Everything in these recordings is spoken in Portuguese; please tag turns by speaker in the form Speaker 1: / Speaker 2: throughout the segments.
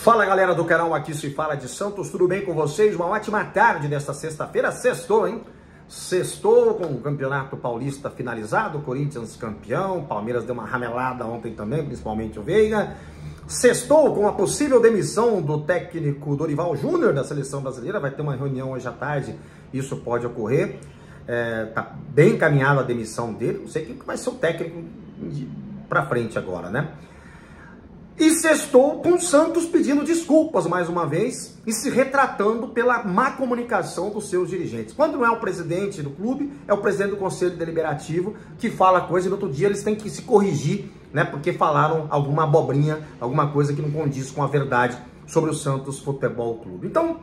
Speaker 1: Fala galera do canal, aqui se fala de Santos, tudo bem com vocês? Uma ótima tarde nesta sexta-feira, sextou, hein? Sextou com o Campeonato Paulista finalizado, Corinthians campeão, Palmeiras deu uma ramelada ontem também, principalmente o Veiga. Sextou com a possível demissão do técnico Dorival Júnior da Seleção Brasileira, vai ter uma reunião hoje à tarde, isso pode ocorrer. Tá bem encaminhada a demissão dele, não sei quem vai ser o técnico pra frente agora, né? E sextou com o Santos pedindo desculpas mais uma vez e se retratando pela má comunicação dos seus dirigentes. Quando não é o presidente do clube, é o presidente do Conselho Deliberativo que fala coisa e no outro dia eles têm que se corrigir, né? Porque falaram alguma abobrinha, alguma coisa que não condiz com a verdade sobre o Santos Futebol Clube. Então,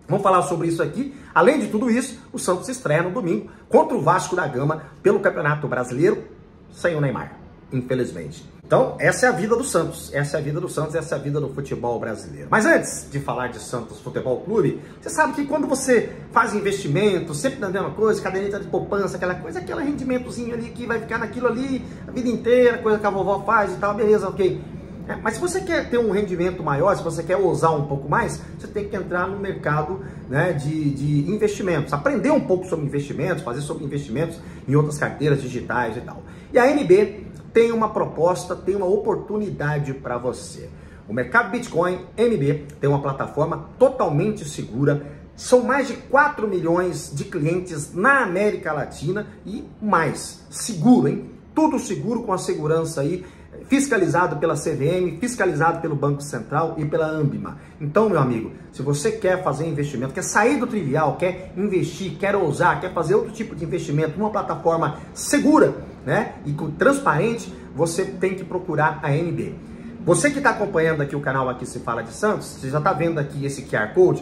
Speaker 1: vamos falar sobre isso aqui. Além de tudo isso, o Santos estreia no domingo contra o Vasco da Gama pelo Campeonato Brasileiro, sem o Neymar, infelizmente. Então, essa é a vida do Santos, essa é a vida do Santos, essa é a vida do futebol brasileiro. Mas antes de falar de Santos Futebol Clube, você sabe que quando você faz investimento, sempre na mesma coisa, caderneta de poupança, aquela coisa, aquele rendimentozinho ali que vai ficar naquilo ali a vida inteira, coisa que a vovó faz e tal, beleza, ok. Mas se você quer ter um rendimento maior, se você quer ousar um pouco mais, você tem que entrar no mercado, né, de investimentos, aprender um pouco sobre investimentos, fazer sobre investimentos em outras carteiras digitais e tal. E a NB tem uma proposta, tem uma oportunidade para você. O mercado Bitcoin NB tem uma plataforma totalmente segura. São mais de 4 milhões de clientes na América Latina e mais. Seguro, hein? Tudo seguro, com a segurança aí, fiscalizado pela CVM, fiscalizado pelo Banco Central e pela Ambima. Então, meu amigo, se você quer fazer investimento, quer sair do trivial, quer investir, quer ousar, quer fazer outro tipo de investimento numa plataforma segura, né, e transparente, você tem que procurar a NB. Você que está acompanhando aqui o canal Aqui Se Fala de Santos, você já está vendo aqui esse QR Code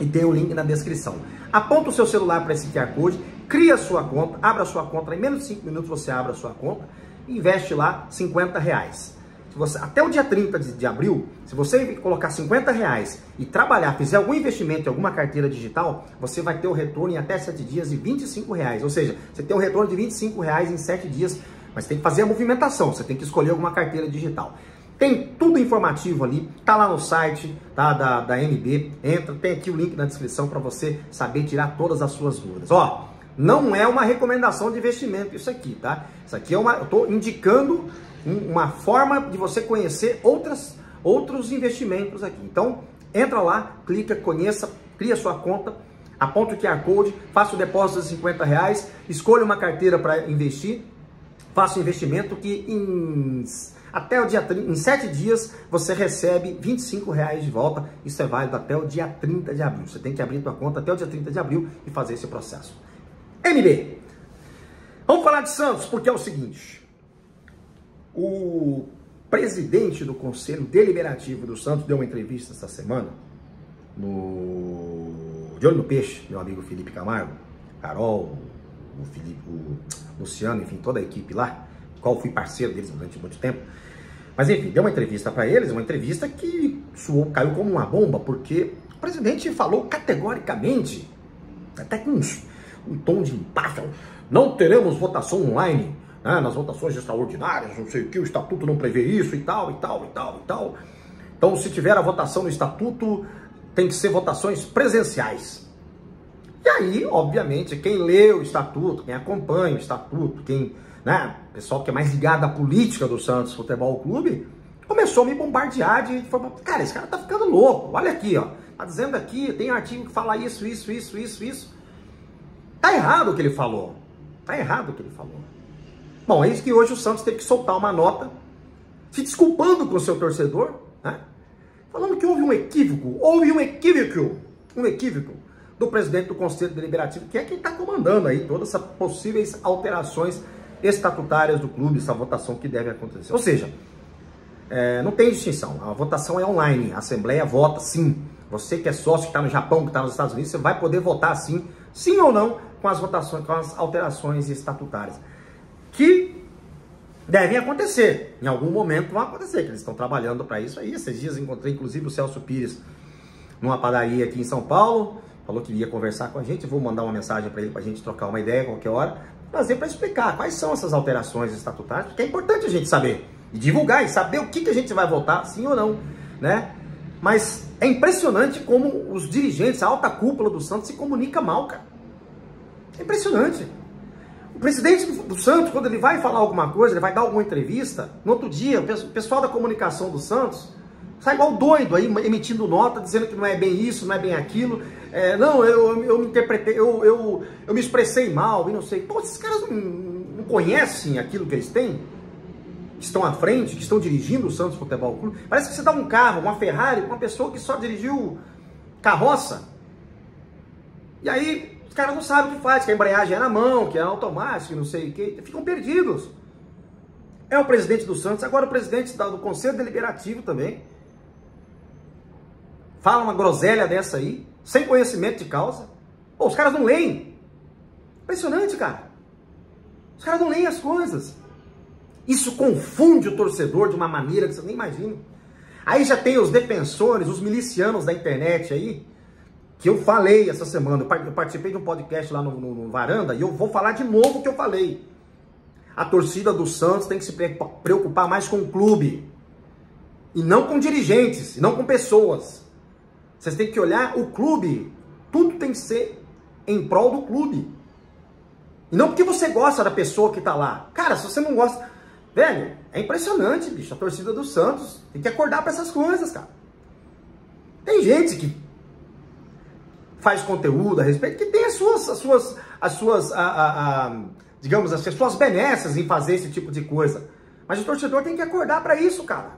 Speaker 1: e tem o link na descrição. Aponta o seu celular para esse QR Code, cria a sua conta, abra a sua conta, em menos de 5 minutos você abre a sua conta, investe lá R$50. Se você, até o dia 30 de abril, se você colocar R$50 e trabalhar, fizer algum investimento em alguma carteira digital, você vai ter o retorno em até 7 dias de R$25. Ou seja, você tem um retorno de R$25 em 7 dias, mas tem que fazer a movimentação, você tem que escolher alguma carteira digital. Tem tudo informativo ali, tá lá no site, tá, da NB, entra, tem aqui o link na descrição para você saber tirar todas as suas dúvidas. Ó, não é uma recomendação de investimento isso aqui, tá? Isso aqui é eu tô indicando uma forma de você conhecer outros investimentos aqui. Então, entra lá, clica, conheça, cria sua conta, aponta o QR Code, faça o depósito de R$50, escolha uma carteira para investir, faça um investimento que até o dia 30, em 7 dias você recebe R$25 de volta. Isso é válido até o dia 30 de abril. Você tem que abrir sua conta até o dia 30 de abril e fazer esse processo. NB. Vamos falar de Santos, porque é o seguinte. O presidente do Conselho Deliberativo do Santos deu uma entrevista essa semana De Olho no Peixe, meu amigo Felipe Camargo, Carol, o Felipe, o Luciano, enfim, toda a equipe lá, qual fui parceiro deles durante muito tempo. Mas enfim, deu uma entrevista para eles, uma entrevista que caiu como uma bomba, porque o presidente falou categoricamente, até com um tom de empate, não teremos votação online, né, nas votações extraordinárias, não sei o que, o estatuto não prevê isso e tal, e tal, e tal, e tal. Então, se tiver a votação no estatuto, tem que ser votações presenciais. E aí, obviamente, quem lê o estatuto, quem acompanha o estatuto, quem, né, pessoal que é mais ligado à política do Santos Futebol Clube, começou a me bombardear de forma, cara, esse cara tá ficando louco, olha aqui, ó, tá dizendo aqui, tem artigo que fala isso. Tá errado o que ele falou. Tá errado o que ele falou. Bom, é isso que hoje o Santos teve que soltar uma nota se desculpando com o seu torcedor, né? Falando que houve um equívoco do presidente do Conselho Deliberativo, que é quem está comandando aí todas essas possíveis alterações estatutárias do clube, essa votação que deve acontecer. Ou seja, não tem distinção, a votação é online, a Assembleia vota sim. Você que é sócio, que está no Japão, que está nos Estados Unidos, você vai poder votar sim, sim ou não, com as votações, com as alterações estatutárias, que devem acontecer, em algum momento vão acontecer, que eles estão trabalhando para isso aí. Esses dias encontrei inclusive o Celso Pires numa padaria aqui em São Paulo, falou que ia conversar com a gente, vou mandar uma mensagem para ele, para a gente trocar uma ideia a qualquer hora, trazer para explicar quais são essas alterações estatutárias, porque é importante a gente saber, e divulgar, e saber o que a gente vai votar, sim ou não, né? Mas é impressionante como os dirigentes, a alta cúpula do Santos se comunica mal, cara. É impressionante. O presidente do Santos, quando ele vai falar alguma coisa, ele vai dar alguma entrevista, no outro dia, o pessoal da comunicação do Santos sai igual doido aí, emitindo nota, dizendo que não é bem isso, não é bem aquilo. Não, eu me interpretei, eu me expressei mal, e não sei. Pô, esses caras não conhecem aquilo que eles têm? Que estão à frente, que estão dirigindo o Santos Futebol Clube. Parece que você dá um carro, uma Ferrari, com uma pessoa que só dirigiu carroça. E aí, os caras não sabem o que faz, que a embreagem é na mão, que é automático, não sei o que. Ficam perdidos. É o presidente do Santos, agora o presidente do Conselho Deliberativo também. Fala uma groselha dessa aí, sem conhecimento de causa. Pô, os caras não leem. Impressionante, cara. Os caras não leem as coisas. Isso confunde o torcedor de uma maneira que você nem imagina. Aí já tem os defensores, os milicianos da internet aí, que eu falei essa semana. Eu participei de um podcast lá no Varanda e eu vou falar de novo o que eu falei. A torcida do Santos tem que se preocupar mais com o clube. E não com dirigentes, e não com pessoas. Vocês têm que olhar o clube. Tudo tem que ser em prol do clube. E não porque você gosta da pessoa que tá lá. Cara, se você não gosta... Velho, é impressionante, bicho. A torcida do Santos tem que acordar para essas coisas, cara. Tem gente que faz conteúdo a respeito, que tem as suas digamos, as suas benesses em fazer esse tipo de coisa. Mas o torcedor tem que acordar para isso, cara.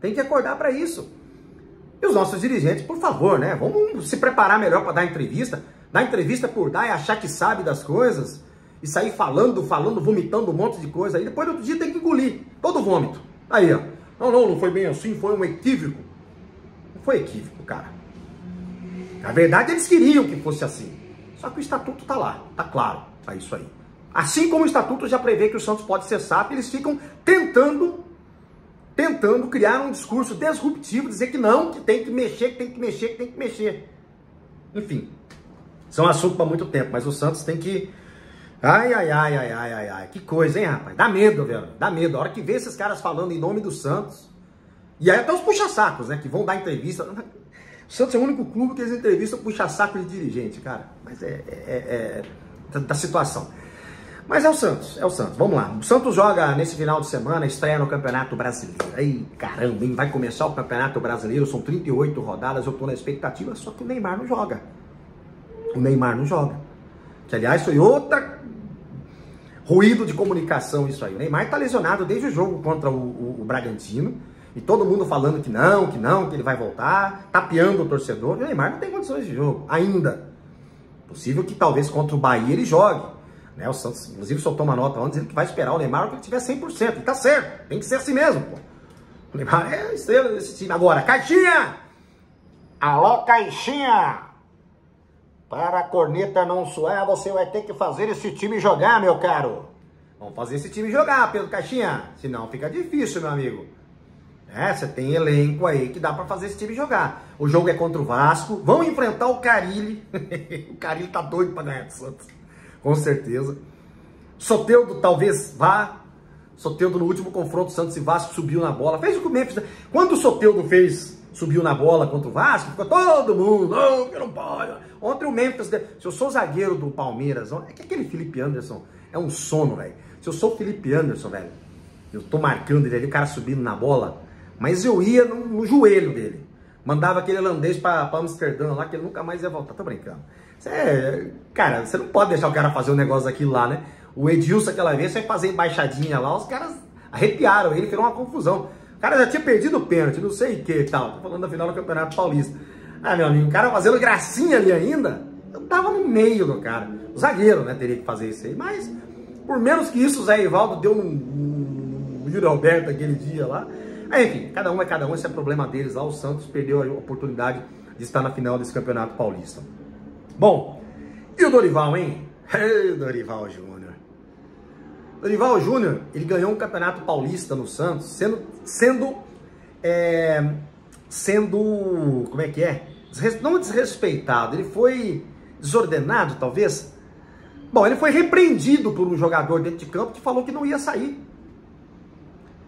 Speaker 1: Tem que acordar para isso. E os nossos dirigentes, por favor, né? Vamos se preparar melhor para dar entrevista. Dar entrevista por dar e achar que sabe das coisas. E sair falando, vomitando um monte de coisa. Aí depois do outro dia tem que engolir todo o vômito. Aí, ó. Não foi bem assim, foi um equívoco. Não foi equívoco, cara. Na verdade, eles queriam que fosse assim. Só que o estatuto tá lá, tá claro, tá isso aí. Assim como o estatuto já prevê que o Santos pode ser SAF, eles ficam tentando criar um discurso disruptivo, dizer que não, que tem que mexer, que tem que mexer, que tem que mexer. Enfim, são assuntos para muito tempo, mas o Santos tem que... Ai, que coisa, hein, rapaz? Dá medo, velho, dá medo. A hora que vê esses caras falando em nome do Santos, e aí até os puxa-sacos, né, que vão dar entrevista... O Santos é o único clube que eles entrevistam puxa-saco de dirigente, cara. Mas da situação. Mas é o Santos, Vamos lá. O Santos joga nesse final de semana, estreia no Campeonato Brasileiro. Ai, caramba, hein? Vai começar o Campeonato Brasileiro, são 38 rodadas, eu tô na expectativa, só que o Neymar não joga. O Neymar não joga. Que, aliás, foi outra ruído de comunicação isso aí. O Neymar tá lesionado desde o jogo contra o Bragantino. E todo mundo falando que ele vai voltar, tapeando o torcedor. E o Neymar não tem condições de jogo, ainda. Possível que talvez contra o Bahia ele jogue. Né? O Santos, inclusive, soltou uma nota ontem dizendo que vai esperar o Neymar para ele tiver 100%. E tá certo, tem que ser assim mesmo, pô. O Neymar é a estrela desse time. Agora, Caixinha! Alô, Caixinha! Para a corneta não soar, você vai ter que fazer esse time jogar, meu caro. Vamos fazer esse time jogar, Pedro Caixinha. Senão fica difícil, meu amigo. Você tem elenco aí que dá pra fazer esse time jogar. O jogo é contra o Vasco. Vão enfrentar o Carille. O Carille tá doido pra ganhar do Santos. Com certeza. Soteldo talvez vá. Soteldo no último confronto Santos e Vasco subiu na bola. Fez o que o Memphis... Quando o Soteldo subiu na bola contra o Vasco, ficou todo mundo... Não, que não pode. Ontem o Memphis... Se eu sou zagueiro do Palmeiras... É que aquele Felipe Anderson é um sono, velho. Se eu sou o Felipe Anderson, velho... Eu tô marcando ele ali, o cara subindo na bola... Mas eu ia no joelho dele. Mandava aquele holandês pra Amsterdã lá, que ele nunca mais ia voltar. Tô brincando. Cara, você não pode deixar o cara fazer um negócio daquilo lá, né? O Edilson, aquela vez, foi fazer embaixadinha lá, os caras arrepiaram ele, virou uma confusão. O cara já tinha perdido o pênalti, não sei o que e tal. Tô falando da final do Campeonato Paulista. Ah, meu amigo, o cara fazendo gracinha ali ainda, eu tava no meio do cara. O zagueiro, né, teria que fazer isso aí. Mas, por menos que isso, o Zé Ivaldo deu no Yuri Alberto aquele dia lá. Enfim, cada um é cada um, esse é problema deles lá. O Santos perdeu a oportunidade de estar na final desse Campeonato Paulista. Bom, e o Dorival, hein? Dorival Júnior. Dorival Júnior, ele ganhou um Campeonato Paulista no Santos, sendo como é que é? Não desrespeitado, ele foi desordenado, talvez. Bom, ele foi repreendido por um jogador dentro de campo que falou que não ia sair.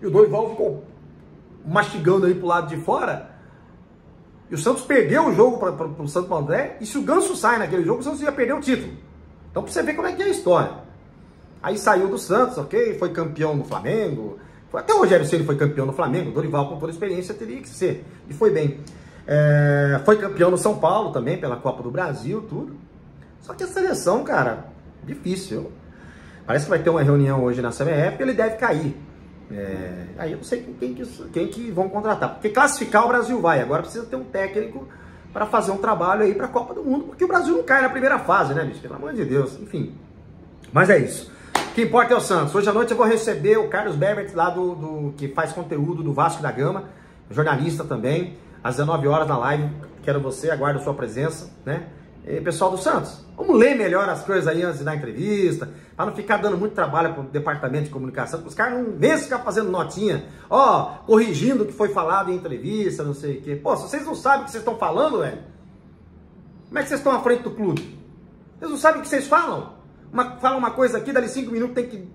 Speaker 1: E o Dorival ficou mastigando aí pro lado de fora. E o Santos perdeu o jogo para o Santo André, e se o Ganso sai naquele jogo, o Santos ia perder o título. Então, para você ver como é que é a história. Aí saiu do Santos, ok? Foi campeão no Flamengo. Até o Rogério Ceni foi campeão no Flamengo. O Dorival, com toda a experiência, teria que ser. E foi bem. Foi campeão no São Paulo também, pela Copa do Brasil, tudo. Só que a seleção, cara, difícil. Parece que vai ter uma reunião hoje na CBF e ele deve cair. Aí eu não sei quem que vão contratar. Porque classificar o Brasil vai. Agora precisa ter um técnico para fazer um trabalho aí para a Copa do Mundo. Porque o Brasil não cai na primeira fase, né, bicho? Pelo amor de Deus. Enfim. Mas é isso. O que importa é o Santos. Hoje à noite eu vou receber o Carlos Berbert, lá que faz conteúdo do Vasco da Gama. Jornalista também. Às 19 horas na live. Quero você, aguardo a sua presença, né? E, pessoal do Santos, vamos ler melhor as coisas aí antes da entrevista, para não ficar dando muito trabalho para o departamento de comunicação, porque os caras não vêm ficar fazendo notinha, corrigindo o que foi falado em entrevista, não sei o quê. Pô, se vocês não sabem o que vocês estão falando, velho, como é que vocês estão à frente do clube? Vocês não sabem o que vocês falam? Fala uma coisa aqui, dali 5 minutos tem que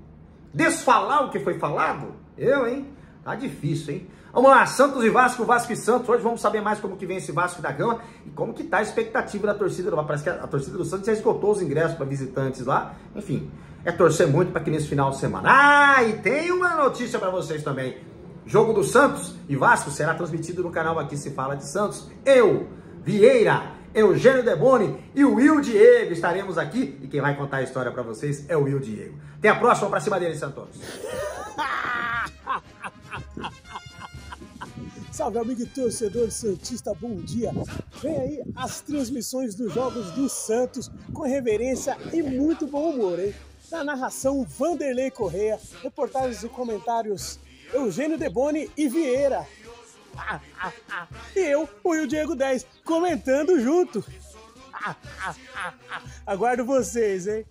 Speaker 1: desfalar o que foi falado? Hein? Tá difícil, hein? Vamos lá, Santos e Vasco, Vasco e Santos. Hoje vamos saber mais como que vem esse Vasco da Gama e como que tá a expectativa da torcida. Parece que a torcida do Santos já esgotou os ingressos para visitantes lá. Enfim, é torcer muito para que nesse final de semana. E tem uma notícia para vocês também. Jogo do Santos e Vasco será transmitido no canal Aqui Se Fala de Santos. Eu, Vieira, Eugênio Deboni e o Will Diego estaremos aqui. E quem vai contar a história para vocês é o Will Diego. Até a próxima, para cima dele, Santos.
Speaker 2: Salve, amigo torcedor santista, bom dia! Vem aí as transmissões dos jogos do Santos com reverência e muito bom humor, hein? Na narração, Vanderlei Correia, reportagens e comentários, Eugênio Deboni e Vieira. E eu, o Diego 10, comentando junto. Aguardo vocês, hein?